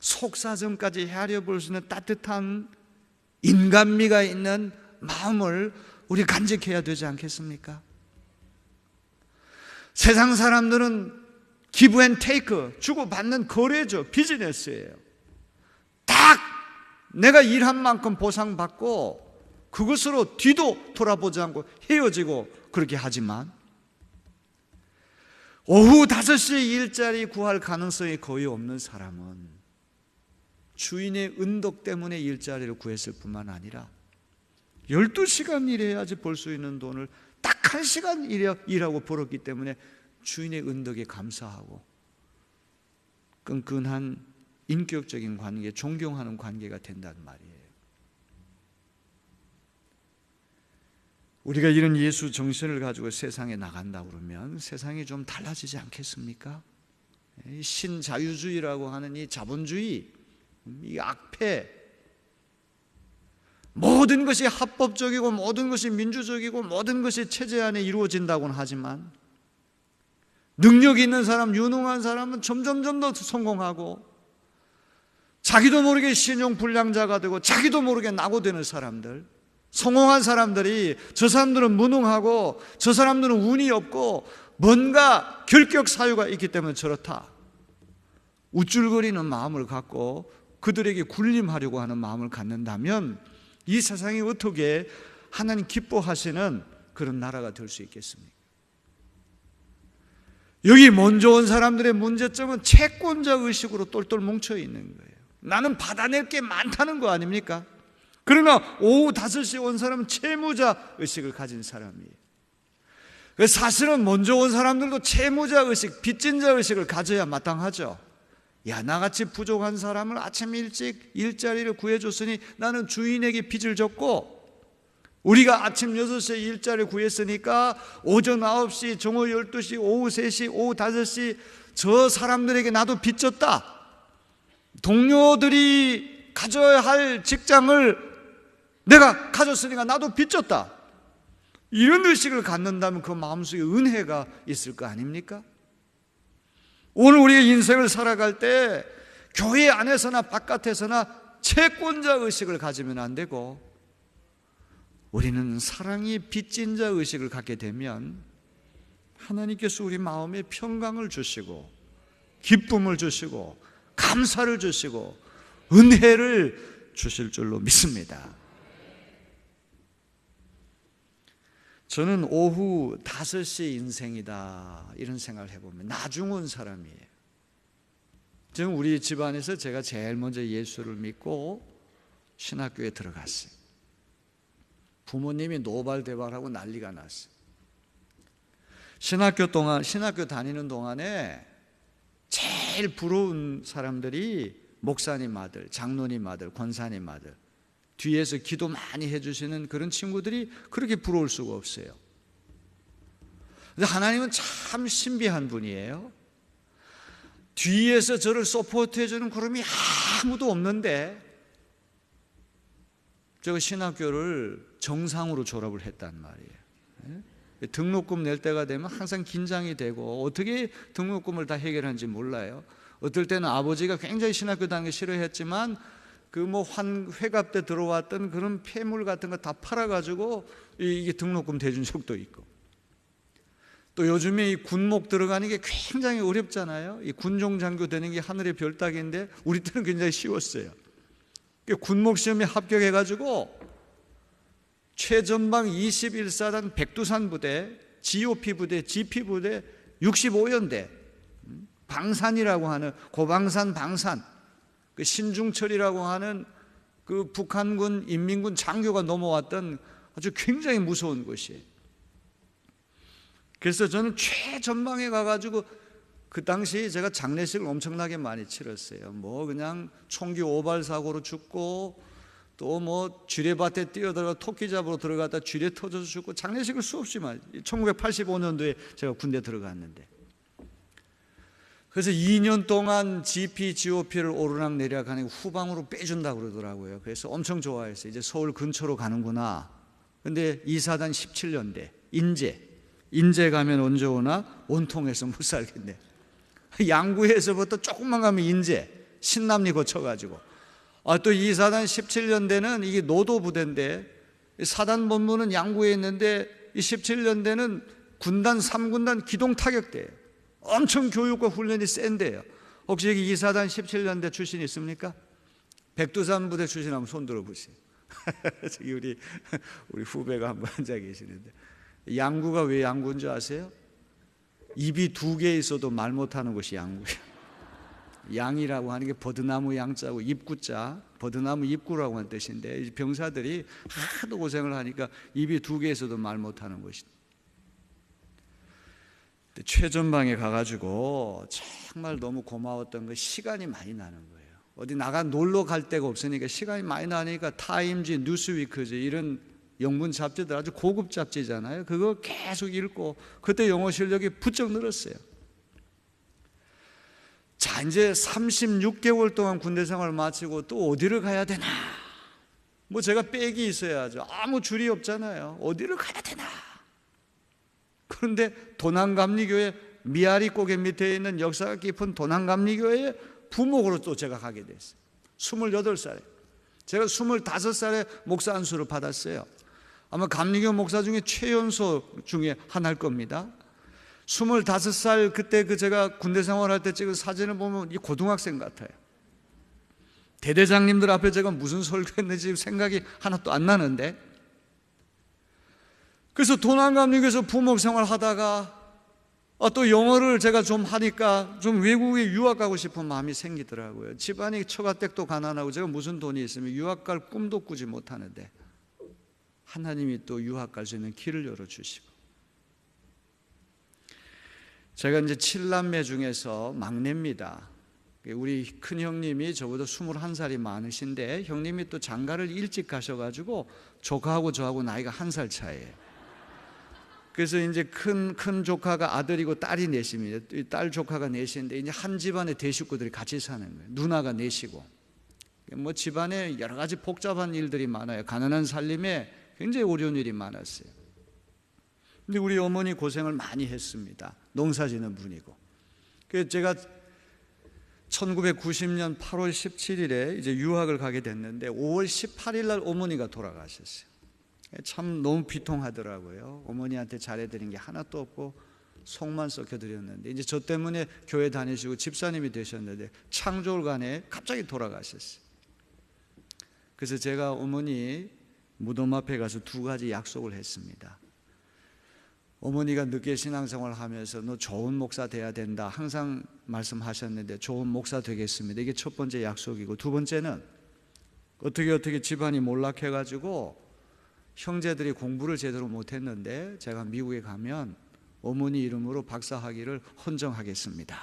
속사정까지 헤아려 볼 수 있는 따뜻한 인간미가 있는 마음을 우리 간직해야 되지 않겠습니까? 세상 사람들은 기브 앤 테이크, 주고받는 거래죠. 비즈니스예요. 딱 내가 일한 만큼 보상받고 그것으로 뒤도 돌아보지 않고 헤어지고 그렇게 하지만, 오후 5시에 일자리 구할 가능성이 거의 없는 사람은 주인의 은덕 때문에 일자리를 구했을 뿐만 아니라 12시간 일해야지 벌 수 있는 돈을 딱 1시간 일하고 벌었기 때문에 주인의 은덕에 감사하고 끈끈한 인격적인 관계, 존경하는 관계가 된다는 말이에요. 우리가 이런 예수 정신을 가지고 세상에 나간다 그러면 세상이 좀 달라지지 않겠습니까? 신자유주의라고 하는 이 자본주의, 이 악패, 모든 것이 합법적이고 모든 것이 민주적이고 모든 것이 체제 안에 이루어진다고는 하지만 능력 있는 사람, 유능한 사람은 점점 더 성공하고 자기도 모르게 신용불량자가 되고 자기도 모르게 낙오되는 사람들, 성공한 사람들이 저 사람들은 무능하고 저 사람들은 운이 없고 뭔가 결격 사유가 있기 때문에 저렇다, 우쭐거리는 마음을 갖고 그들에게 군림하려고 하는 마음을 갖는다면 이 세상이 어떻게 하나님 기뻐하시는 그런 나라가 될 수 있겠습니까? 여기 먼저 온 사람들의 문제점은 채권자 의식으로 똘똘 뭉쳐 있는 거예요. 나는 받아낼 게 많다는 거 아닙니까? 그러나 오후 5시에 온 사람은 채무자 의식을 가진 사람이에요. 사실은 먼저 온 사람들도 채무자 의식, 빚진 자 의식을 가져야 마땅하죠. 야, 나같이 부족한 사람을 아침 일찍 일자리를 구해줬으니 나는 주인에게 빚을 졌고, 우리가 아침 6시에 일자리를 구했으니까 오전 9시, 정오 12시, 오후 3시, 오후 5시 저 사람들에게 나도 빚 졌다. 동료들이 가져야 할 직장을 내가 가졌으니까 나도 빚 졌다. 이런 의식을 갖는다면 그 마음속에 은혜가 있을 거 아닙니까? 오늘 우리의 인생을 살아갈 때 교회 안에서나 바깥에서나 채권자 의식을 가지면 안 되고, 우리는 사랑이 빚진 자 의식을 갖게 되면 하나님께서 우리 마음에 평강을 주시고 기쁨을 주시고 감사를 주시고 은혜를 주실 줄로 믿습니다. 저는 오후 5시 인생이다 이런 생각을 해보면 나중 온 사람이에요. 지금 우리 집안에서 제가 제일 먼저 예수를 믿고 신학교에 들어갔어요. 부모님이 노발대발하고 난리가 났어요. 신학교 다니는 동안에 제일 부러운 사람들이 목사님 아들, 장로님 아들, 권사님 아들, 뒤에서 기도 많이 해주시는 그런 친구들이 그렇게 부러울 수가 없어요. 근데 하나님은 참 신비한 분이에요. 뒤에서 저를 서포트해주는 그룹이 아무도 없는데 제가 신학교를 정상으로 졸업을 했단 말이에요. 등록금 낼 때가 되면 항상 긴장이 되고 어떻게 등록금을 다 해결하는지 몰라요. 어떨 때는 아버지가 굉장히 신학교 다니기 싫어했지만 회갑 때 들어왔던 그런 폐물 같은 거 다 팔아가지고 이게 등록금 대준 적도 있고, 또 요즘에 이 군목 들어가는 게 굉장히 어렵잖아요. 이 군종장교 되는 게 하늘의 별 따기인데 우리 때는 굉장히 쉬웠어요. 군목 시험에 합격해가지고 최전방 21사단 백두산 부대, GOP 부대, GP 부대 65연대, 방산이라고 하는 고방산 방산, 그 신중철이라고 하는 그 북한군 인민군 장교가 넘어왔던 아주 굉장히 무서운 곳이에요. 그래서 저는 최전방에 가가지고 그 당시 제가 장례식을 엄청나게 많이 치렀어요. 뭐 그냥 총기 오발 사고로 죽고 또 뭐 쥐레밭에 뛰어들어가 토끼 잡으러 들어갔다 쥐레 터져서 죽고 장례식을 수없이 많이. 1985년도에 제가 군대 들어갔는데, 그래서 2년 동안 GP, GOP를 오르락내리락 하는 후방으로 빼준다고 그러더라고요. 그래서 엄청 좋아했어요. 이제 서울 근처로 가는구나. 근데 이사단 17년대 인제 가면 언제 오나? 온통에서 못 살겠네. 양구에서부터 조금만 가면 인제 신남리 거쳐가지고, 또 이사단 17년대는 이게 노도부대인데 사단 본부는 양구에 있는데 이 17년대는 군단 3군단 기동타격대예요. 엄청 교육과 훈련이 센데요. 혹시 여기 이사단 17년대 출신 있습니까? 백두산 부대 출신하면 손 들어보세요. 우리 후배가 한 분 앉아 계시는데, 양구가 왜 양구인 줄 아세요? 입이 2개 있어도 말 못하는 곳이 양구예요. 양이라고 하는 게 버드나무 양자고 입구자, 버드나무 입구라고 하는 뜻인데, 병사들이 하도 고생을 하니까 입이 2개 있어도 말 못하는 곳이다. 최전방에 가가지고 정말 너무 고마웠던 건 시간이 많이 나는 거예요. 어디 나가 놀러 갈 데가 없으니까 시간이 많이 나니까 타임지, 뉴스위크지 이런 영문 잡지들 아주 고급 잡지잖아요. 그거 계속 읽고 그때 영어 실력이 부쩍 늘었어요. 자, 이제 36개월 동안 군대 생활을 마치고 또 어디를 가야 되나? 뭐 제가 백이 있어야죠. 아무 줄이 없잖아요. 어디를 가야 되나? 그런데 도난감리교회 미아리 고개 밑에 있는 역사가 깊은 도난감리교회에 부목으로 또 제가 가게 됐어요. 28살에. 제가 25살에 목사 안수를 받았어요. 아마 감리교 목사 중에 최연소 중에 하나일 겁니다. 25살 그때 제가 군대 생활할 때 찍은 사진을 보면 이 고등학생 같아요. 대대장님들 앞에 제가 무슨 설교했는지 생각이 하나도 안 나는데, 그래서 도난감리교에서 부목 생활 하다가 또 영어를 제가 좀 하니까 좀 외국에 유학 가고 싶은 마음이 생기더라고요. 집안이 처가댁도 가난하고 제가 무슨 돈이 있으면 유학 갈 꿈도 꾸지 못하는데 하나님이 또 유학 갈 수 있는 길을 열어주시고, 제가 이제 7남매 중에서 막내입니다. 우리 큰 형님이 저보다 21살이 많으신데 형님이 또 장가를 일찍 가셔가지고 조카하고 저하고 나이가 1살 차이에요. 그래서 이제 큰 조카가 아들이고 딸이 넷입니다. 딸 조카가 넷인데 이제 한 집안에 대식구들이 같이 사는 거예요. 누나가 넷이고, 뭐 집안에 여러 가지 복잡한 일들이 많아요. 가난한 살림에 굉장히 어려운 일이 많았어요. 근데 우리 어머니 고생을 많이 했습니다. 농사 짓는 분이고. 그래서 제가 1990년 8월 17일에 이제 유학을 가게 됐는데 5월 18일 날 어머니가 돌아가셨어요. 참 너무 비통하더라고요. 어머니한테 잘해드린 게 하나도 없고 속만 썩혀드렸는데, 이제 저 때문에 교회 다니시고 집사님이 되셨는데 창조일간에 갑자기 돌아가셨어요. 그래서 제가 어머니 무덤 앞에 가서 2가지 약속을 했습니다. 어머니가 늦게 신앙생활을 하면서 너 좋은 목사 돼야 된다 항상 말씀하셨는데 좋은 목사 되겠습니다. 이게 첫 번째 약속이고, 두 번째는 어떻게 집안이 몰락해가지고 형제들이 공부를 제대로 못했는데 제가 미국에 가면 어머니 이름으로 박사학위를 헌정하겠습니다.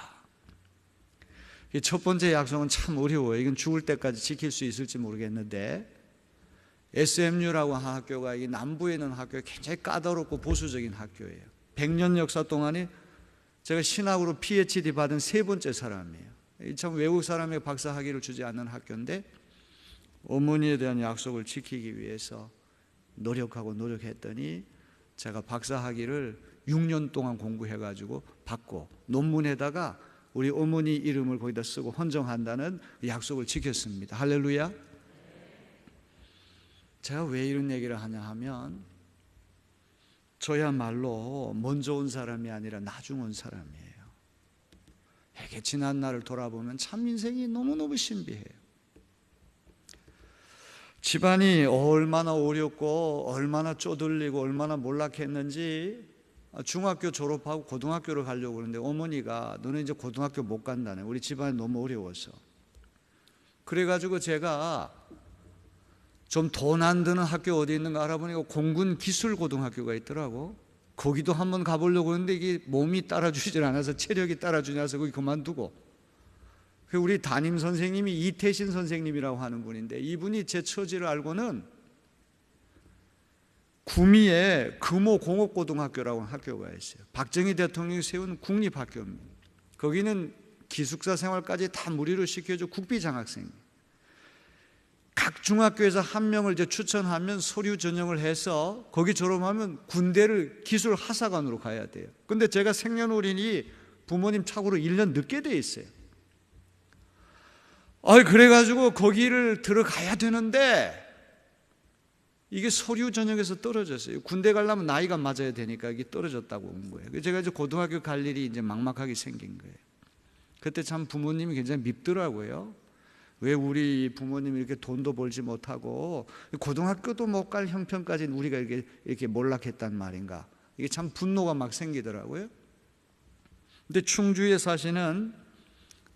이 첫 번째 약속은 참 어려워요. 이건 죽을 때까지 지킬 수 있을지 모르겠는데, SMU라고 한 학교가 이 남부에 있는 학교에 굉장히 까다롭고 보수적인 학교예요. 100년 역사 동안에 제가 신학으로 PhD 받은 3번째 사람이에요. 참 외국 사람에게 박사학위를 주지 않는 학교인데 어머니에 대한 약속을 지키기 위해서 노력했더니 제가 박사학위를 6년 동안 공부해가지고 받고 논문에다가 우리 어머니 이름을 거기다 쓰고 헌정한다는 약속을 지켰습니다. 할렐루야. 제가 왜 이런 얘기를 하냐 하면 저야말로 먼저 온 사람이 아니라 나중 온 사람이에요. 이렇게 지난 날을 돌아보면 참 인생이 너무너무 신비해요. 집안이 얼마나 어렵고 얼마나 쪼들리고 얼마나 몰락했는지 중학교 졸업하고 고등학교를 가려고 그러는데 어머니가 너는 이제 고등학교 못 간다네. 우리 집안이 너무 어려워서. 그래가지고 제가 좀 돈 안 드는 학교 어디 있는가 알아보니까 공군기술고등학교가 있더라고. 거기도 한번 가보려고 했는데 이게 몸이 따라주질 않아서, 체력이 따라주지 않아서 거기 그만두고, 우리 담임 선생님이 이태신 선생님이라고 하는 분인데, 이분이 제 처지를 알고는 구미에 금호공업고등학교라고 하는 학교가 있어요. 박정희 대통령이 세운 국립학교입니다. 거기는 기숙사 생활까지 다 무료로 시켜줘 국비장학생이에요. 각 중학교에서 한 명을 이제 추천하면 서류 전형을 해서 거기 졸업하면 군대를 기술 하사관으로 가야 돼요. 근데 제가 생년월일이 부모님 착오로 1년 늦게 돼 있어요. 그래가지고 거기를 들어가야 되는데 이게 서류 전형에서 떨어졌어요. 군대 가려면 나이가 맞아야 되니까 이게 떨어졌다고 온 거예요. 제가 이제 고등학교 갈 일이 이제 막막하게 생긴 거예요. 그때 참 부모님이 굉장히 밉더라고요. 왜 우리 부모님이 이렇게 돈도 벌지 못하고 고등학교도 못 갈 형편까지 우리가 이렇게 몰락했단 말인가. 이게 참 분노가 막 생기더라고요. 근데 충주에 사시는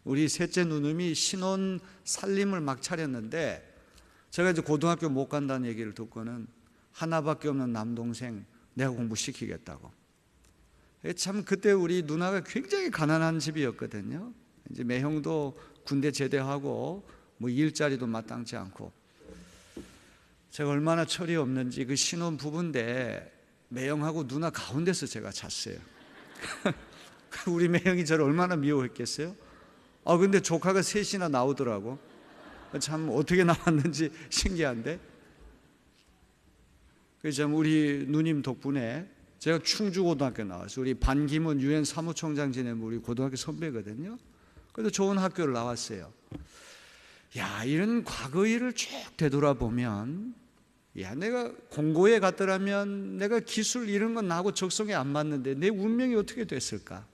우리 셋째 누님이 신혼 살림을 막 차렸는데, 제가 이제 고등학교 못 간다는 얘기를 듣고는 하나밖에 없는 남동생 내가 공부시키겠다고. 참 그때 우리 누나가 굉장히 가난한 집이었거든요. 이제 매형도 군대 제대하고 뭐 일자리도 마땅치 않고, 제가 얼마나 철이 없는지 그 신혼 부부인데 매형하고 누나 가운데서 제가 잤어요. 우리 매형이 저를 얼마나 미워했겠어요? 근데 조카가 셋이나 나오더라고. 참 어떻게 나왔는지 신기한데. 그래서 참 우리 누님 덕분에 제가 충주고등학교 나왔어요. 우리 반기문 유엔 사무총장 지내면 우리 고등학교 선배거든요. 그래서 좋은 학교를 나왔어요. 이런 과거 일을 쭉 되돌아보면, 내가 공고에 갔더라면 내가 기술 이런 건 나하고 적성에 안 맞는데 내 운명이 어떻게 됐을까?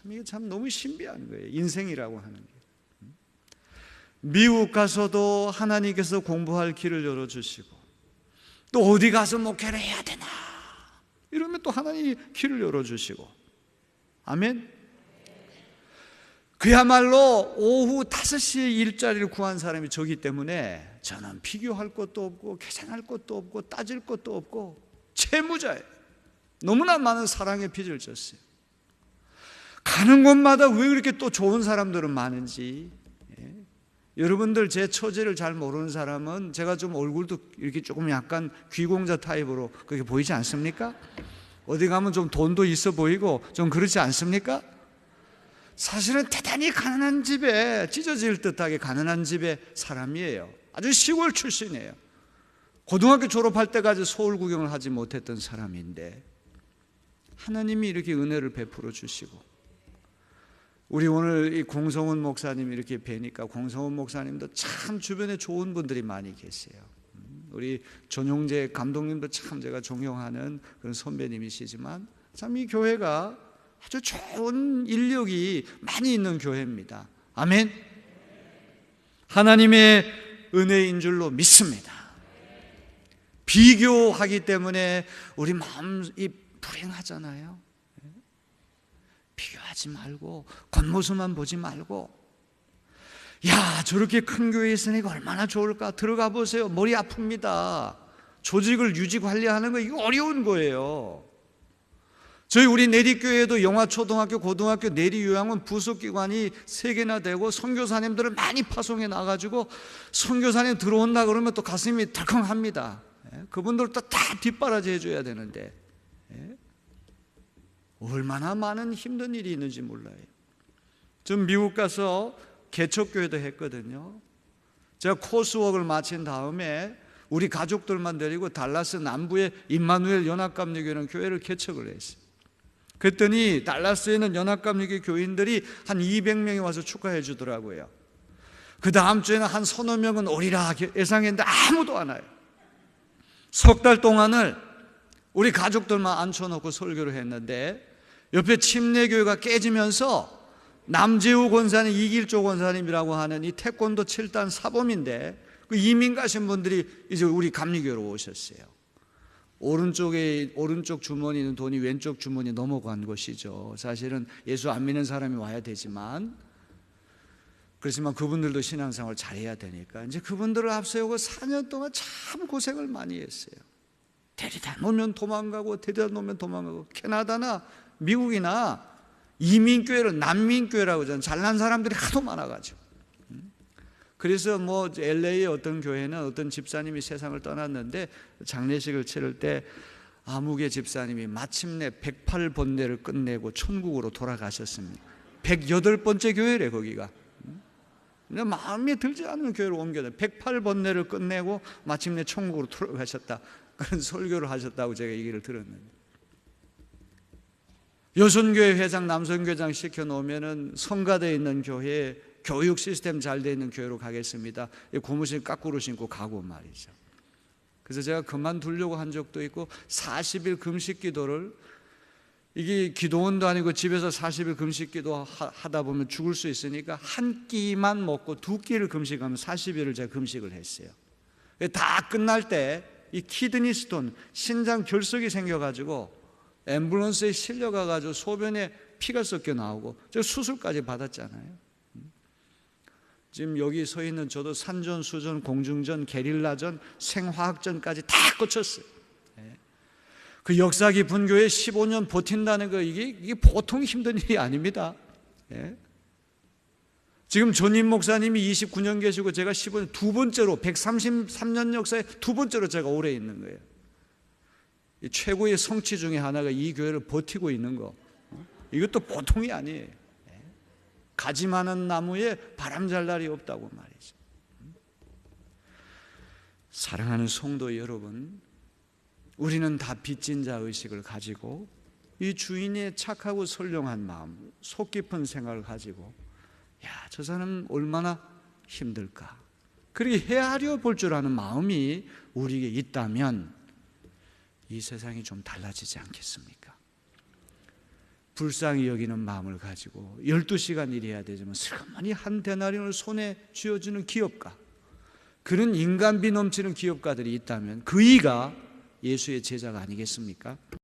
이게 참 너무 신비한 거예요. 인생이라고 하는 게. 미국 가서도 하나님께서 공부할 길을 열어주시고, 또 어디 가서 목회를 해야 되나 이러면 또 하나님이 길을 열어주시고. 아멘. 그야말로 오후 5시에 일자리를 구한 사람이 저기 때문에 저는 비교할 것도 없고 계산할 것도 없고 따질 것도 없고 채무자예요. 너무나 많은 사랑의 빚을 졌어요. 가는 곳마다 왜 그렇게 또 좋은 사람들은 많은지. 여러분들 제 처지를 잘 모르는 사람은 제가 좀 얼굴도 이렇게 조금 약간 귀공자 타입으로 그렇게 보이지 않습니까? 어디 가면 좀 돈도 있어 보이고 좀 그렇지 않습니까? 사실은 대단히 가난한 집에, 찢어질 듯하게 가난한 집의 사람이에요. 아주 시골 출신이에요. 고등학교 졸업할 때까지 서울 구경을 하지 못했던 사람인데 하나님이 이렇게 은혜를 베풀어 주시고, 우리 오늘 이 공성훈 목사님 이렇게 뵈니까 공성훈 목사님도 참 주변에 좋은 분들이 많이 계세요. 우리 전용재 감독님도 참 제가 존경하는 그런 선배님이시지만 참 이 교회가 아주 좋은 인력이 많이 있는 교회입니다. 아멘. 하나님의 은혜인 줄로 믿습니다. 비교하기 때문에 우리 마음이 불행하잖아요. 비교하지 말고 겉모습만 보지 말고, 저렇게 큰 교회에 있으니까 얼마나 좋을까. 들어가 보세요. 머리 아픕니다. 조직을 유지 관리하는 거 이거 어려운 거예요. 저희 우리 내리교회에도 영화초등학교, 고등학교 내리요양원 부속기관이 3개나 되고 선교사님들을 많이 파송해 나가지고 선교사님 들어온다 그러면 또 가슴이 덜컹합니다. 그분들도 다 뒷바라지 해줘야 되는데 얼마나 많은 힘든 일이 있는지 몰라요. 전 미국 가서 개척교회도 했거든요. 제가 코스웍을 마친 다음에 우리 가족들만 데리고 달라스 남부의 임마누엘 연합감리교회라는 교회를 개척을 했어요. 그랬더니 달라스에 있는 연합감리교 교인들이 한 200명이 와서 축하해 주더라고요. 그 다음 주에는 한 서너 명은 오리라 예상했는데 아무도 안 와요. 석 달 동안을 우리 가족들만 앉혀놓고 설교를 했는데 옆에 침례교회가 깨지면서 남재우 권사님, 이길조 권사님이라고 하는 이 태권도 7단 사범인데 그 이민 가신 분들이 이제 우리 감리교회로 오셨어요. 오른쪽 주머니는 돈이 왼쪽 주머니 넘어간 것이죠. 사실은 예수 안 믿는 사람이 와야 되지만, 그렇지만 그분들도 신앙생활 잘해야 되니까 이제 그분들을 앞세우고 4년 동안 참 고생을 많이 했어요. 데려다 놓으면 도망가고 데려다 놓으면 도망가고. 캐나다나 미국이나 이민교회를 난민교회라고 저는 잘난 사람들이 하도 많아가지고. 그래서 뭐 LA의 어떤 교회는 어떤 집사님이 세상을 떠났는데 장례식을 치를 때 아무개 집사님이 마침내 108번뇌를 끝내고 천국으로 돌아가셨습니다. 108번째 교회래 거기가. 근데 마음에 들지 않는 교회로 옮겨다 108번뇌를 끝내고 마침내 천국으로 돌아가셨다. 그런 설교를 하셨다고 제가 얘기를 들었는데, 여선교회 회장 남선교장 시켜놓으면 성가대에 있는 교회에 교육 시스템 잘 돼 있는 교회로 가겠습니다. 고무신 까꾸로 신고 가고 말이죠. 그래서 제가 그만두려고 한 적도 있고 40일 금식 기도를, 이게 기도원도 아니고 집에서 40일 금식 기도 하다 보면 죽을 수 있으니까 한 끼만 먹고 두 끼를 금식하면 40일을 제가 금식을 했어요. 다 끝날 때 이 키드니 스톤, 신장 결석이 생겨가지고 앰뷸런스에 실려가가지고 소변에 피가 섞여 나오고 저 수술까지 받았잖아요. 지금 여기 서 있는 저도 산전, 수전, 공중전, 게릴라전, 생화학전까지 다 거쳤어요. 그 역사 깊은 교회 15년 버틴다는 거, 이게 보통 힘든 일이 아닙니다. 지금 전임 목사님이 29년 계시고 제가 15년, 두 번째로 133년 역사에 두 번째로 제가 오래 있는 거예요. 이 최고의 성취 중에 하나가 이 교회를 버티고 있는 거, 이것도 보통이 아니에요. 가지 많은 나무에 바람 잘 날이 없다고 말이죠. 사랑하는 성도 여러분, 우리는 다 빚진 자 의식을 가지고 이 주인의 착하고 선량한 마음, 속 깊은 생각을 가지고, 야, 저 사람 얼마나 힘들까, 그렇게 헤아려 볼 줄 아는 마음이 우리에게 있다면 이 세상이 좀 달라지지 않겠습니까? 불쌍히 여기는 마음을 가지고 12시간 일해야 되지만 슬그머니 한 데나리온을 손에 쥐어주는 기업가, 그런 인간비 넘치는 기업가들이 있다면 그 이가 예수의 제자가 아니겠습니까?